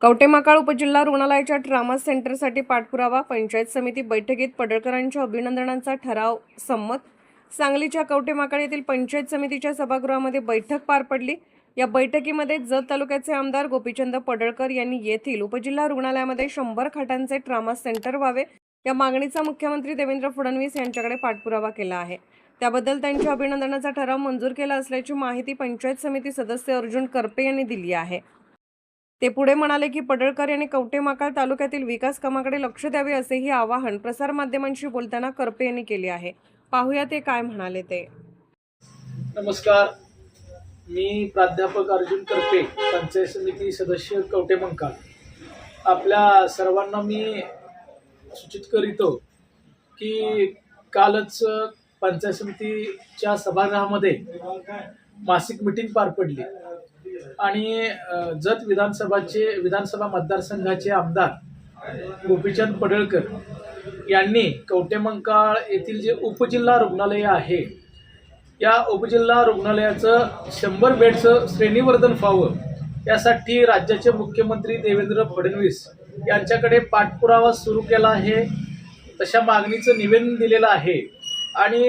कवटेमहाकाळ उपजिल्हा रुग्णालयाच्या ट्रॉमा सेंटरसाठी पाठपुरावा. पंचायत समिती बैठकीत पडळकरांच्या अभिनंदनाचा ठराव संमत. सांगलीच्या कवटेमहाकाळ येथील पंचायत समितीच्या सभागृहामध्ये बैठक पार पडली. या बैठकीमध्ये जत तालुक्याचे आमदार गोपीचंद पडळकर यांनी येथील उपजिल्हा रुग्णालयामध्ये 100 खाटांचे ट्रॉमा सेंटर व्हावे या मागणीचा मुख्यमंत्री देवेंद्र फडणवीस यांच्याकडे पाठपुरावा केला आहे. त्याबद्दल त्यांच्या अभिनंदनाचा ठराव मंजूर केला असल्याची माहिती पंचायत समिती सदस्य अर्जुन करपे यांनी दिली आहे. ते पुढे म्हणाले की पडळकर यांनी कवटेमहाकाळ तालुक्यातील विकास कामाकडे लक्ष द्यावे असेही आवाहन प्रसारमाध्यमांशी बोलताना करपे यांनी केले आहे. पाहूया ते काय म्हणाले ते. नमस्कार, मी प्राध्यापक अर्जुन करपे, पंचायत समिती सदस्य कवटेमहाकाळ. आपल्या सर्वांना मी सूचित करीतो की कालच पंचायत समितीच्या सभागृहामध्ये मासिक मीटिंग पार पडली आणि जत विधानसभा मतदारसंघाचे आमदार गोपीचंद पडळकर यांनी कवटेमहाकाळ येथील जे उपजिल्हा रुग्णालय आहे या उपजिल्हा रुग्णालयाचं 100 बेडचं श्रेणीवर्धन व्हावं यासाठी राज्याचे मुख्यमंत्री देवेंद्र फडणवीस यांच्याकडे पाठपुरावा सुरू केला आहे. तशा मागणीचं निवेदन दिलेलं आहे आणि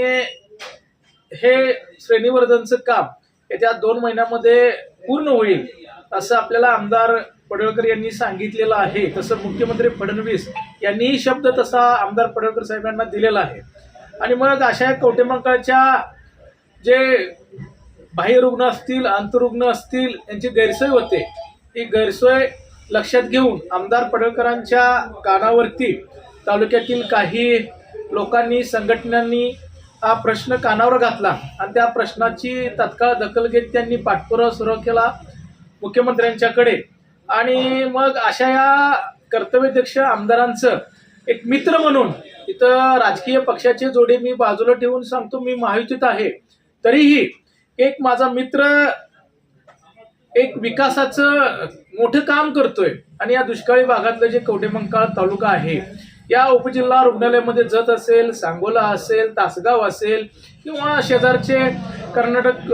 हे श्रेणीवर्धनचं काम येत्या 2 महिन्यामध्ये पूर्ण होईल असं आपल्याला आमदार पडळकर यांनी सांगितलेलं आहे. तसं मुख्यमंत्री फडणवीस यांनीही शब्द तसा आमदार पडळकर साहेबांना दिलेला आहे. आणि मग अशा कवटेमहाकाळच्या जे बाह्यरुग्ण असतील, अंतरुग्ण असतील, यांची गैरसोय होते, ही गैरसोय लक्षात घेऊन आमदार पडळकरांच्या कानावरती तालुक्यातील काही लोकांनी, संघटनांनी हा प्रश्न कानावर घातला आणि त्या प्रश्नाची तात्काळ दखल घेत त्यांनी पाठपुरावा सुरू केला मुख्यमंत्र्यांच्याकडे. आणि मग अशा या कर्तव्यदक्ष आमदारांचं एक मित्र म्हणून, इथं राजकीय पक्षाचे जोडे मी बाजूला ठेवून सांगतो, मी महायुतीत आहे, तरीही एक माझा मित्र एक विकासाचं मोठं काम करतोय. आणि या दुष्काळी भागातलं जे कवटेमहाकाळ तालुका आहे, या उपजिल्हा रुग्णालयामध्ये जत असेल, सांगोला असेल, तासगाव असेल किंवा शेजारचे कर्नाटक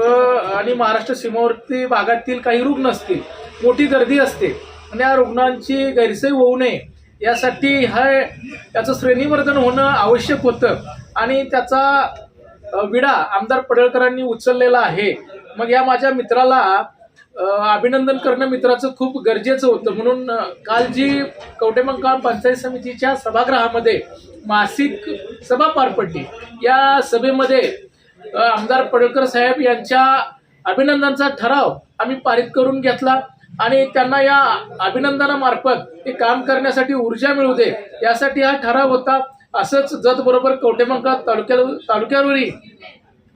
आणि महाराष्ट्र सीमावर्ती भागातील काही रुग्ण असतील, मोठी गर्दी असते आणि या रुग्णांची गैरसोय होऊ नये यासाठी याचं श्रेणीवर्धन होणं आवश्यक होतं आणि त्याचा विडा आमदार पडळकरांनी उचललेला आहे. मग या माझ्या मित्राला अभिनंदन करणं मित्राचं खूप गरजेचं होतं. म्हणून काल जी कवटेमहाकाळ पंचायत समितीच्या सभागृहामध्ये मासिक सभा पार पडली, या सभेमध्ये आमदार पडळकर साहेब यांच्या अभिनंदनाचा ठराव आम्ही पारित करून घेतला आणि त्यांना या अभिनंदनामार्फत ते काम करण्यासाठी ऊर्जा मिळू दे यासाठी हा ठराव होता. असंच जत बरोबर कवटेमहाकाळ तालुक्यावरही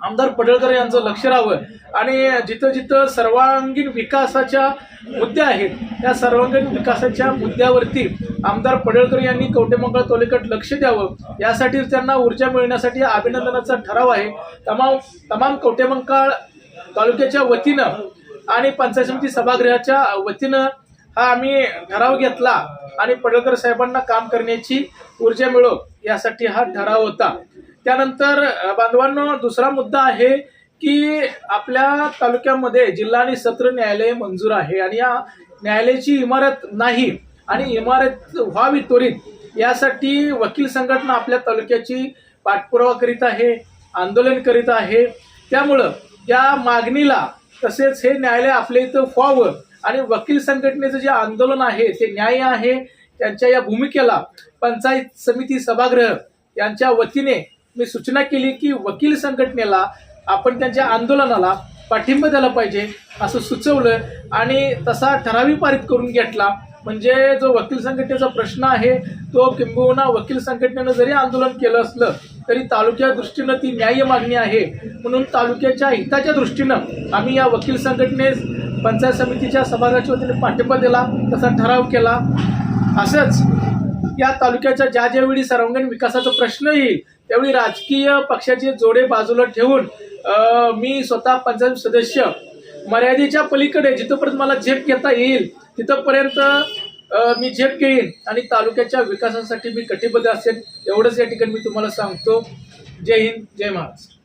आमदार पडळकर यांचं लक्ष राहावं आणि जिथं जिथं सर्वांगीण विकासाच्या मुद्दे आहेत त्या सर्वांगीण विकासाच्या मुद्द्यावरती आमदार पडळकर यांनी कवटेमहाकाळ तालुक्यात लक्ष द्यावं यासाठी त्यांना ऊर्जा मिळण्यासाठी अभिनंदनाचा ठराव आहे. तमाम कवटेमहाकाळ तालुक्याच्या वतीनं आणि पंचायत समिती सभागृहाच्या वतीनं हा आम्ही ठराव घेतला आणि पडळकर साहेबांना काम करण्याची ऊर्जा मिळो यासाठी हा ठराव होता. त्यानंतर बांधवांनो, दुसरा मुद्दा आहे की आपल्या तालुक्यामध्ये जिल्हा आणि सत्र न्यायालय मंजूर आहे आणि या न्यायालयाची इमारत नाही आणि इमारत व्हावी त्वरित यासाठी वकील संघटना आपल्या तालुक्याची पाठपुरावा करीत आहे, आंदोलन करीत आहे. त्यामुळं या मागणीला तसेच हे न्यायालय आपल्या इथं व्हावं आणि वकील संघटनेचं जे आंदोलन आहे ते न्याय आहे, त्यांच्या या भूमिकेला पंचायत समिती सभागृह यांच्या वतीने मी सूचना केली की वकील संघटनेला आपण त्यांच्या आंदोलनाला पाठिंबा द्यायला पाहिजे असं सुचवलं आणि तसा ठरावही पारित करून घेतला. म्हणजे जो वकील संघटनेचा प्रश्न आहे तो किंबहुना वकील संघटनेनं जरी आंदोलन केलं असलं तरी तालुक्या दृष्टीनं ती न्याय्य मागणी आहे. म्हणून तालुक्याच्या हिताच्या दृष्टीनं आम्ही या वकील संघटनेस पंचायत समितीच्या सभागृहाच्या वतीने पाठिंबा दिला, तसा ठराव केला. असंच या तालुक्याच्या ज्या ज्यावेळी सर्वांगीण विकासाचा प्रश्न येईल त्यावेळी राजकीय पक्षाचे जोडे बाजूला ठेवून मी स्वतः पंचायत सदस्य मर्यादेच्या पलीकडे जिथपर्यंत मला झेप घेता येईल तिथपर्यंत मी झेप घेईन आणि तालुक्याच्या विकासासाठी मी कटिबद्ध असेल एवढंच या ठिकाणी मी तुम्हाला सांगतो. जय हिंद, जय महाराष्ट्र.